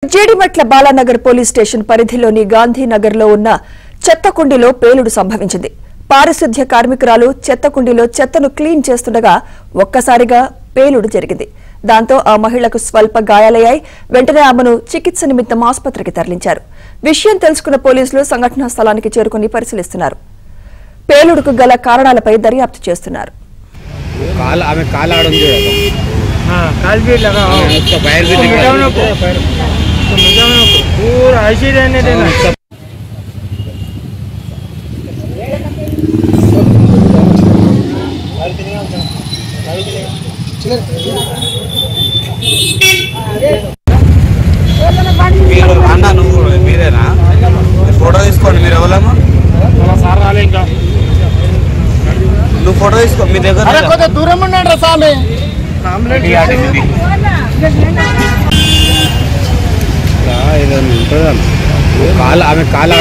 జేడిమెట్ల Balanagar police station పరిధిలోని గాంధీనగర్లో ఉన్న చెత్తకుండిలో పేలుడు సంభవించింది. పారిశుద్ధ్య కార్మికురాలు చెత్తకుండిలో చెత్తను క్లీన్ చేస్తుండగా ఒక్కసారిగా పేలుడు జరిగింది. దాంతో ఆ మహిళకు స్వల్ప గాయాలయ్యాయి. వెంటనే ఆమెను చికిత్స నిమిత్తం ఆసుపత్రికి తరలించారు. విషయం తెలుసుకున్న పోలీసులు సంఘటనా స్థలానికి చేరుకుని పరిశీలిస్తున్నారు. పేలుడుకు గల కారణాలపై దర్యాప్తు చేస్తున్నారు. पूरा ऐसे रहने देना। అన్నా నువ్వు మీరేనా? ఫోటో తీసుకోండి. మీరు ఎవరమ్మా? నువ్వు ఫోటో తీసుకో. మీ దగ్గర దూరం ఉన్నాడు సామి ఏదైనా ఉంటుందా? ఆమె కాలు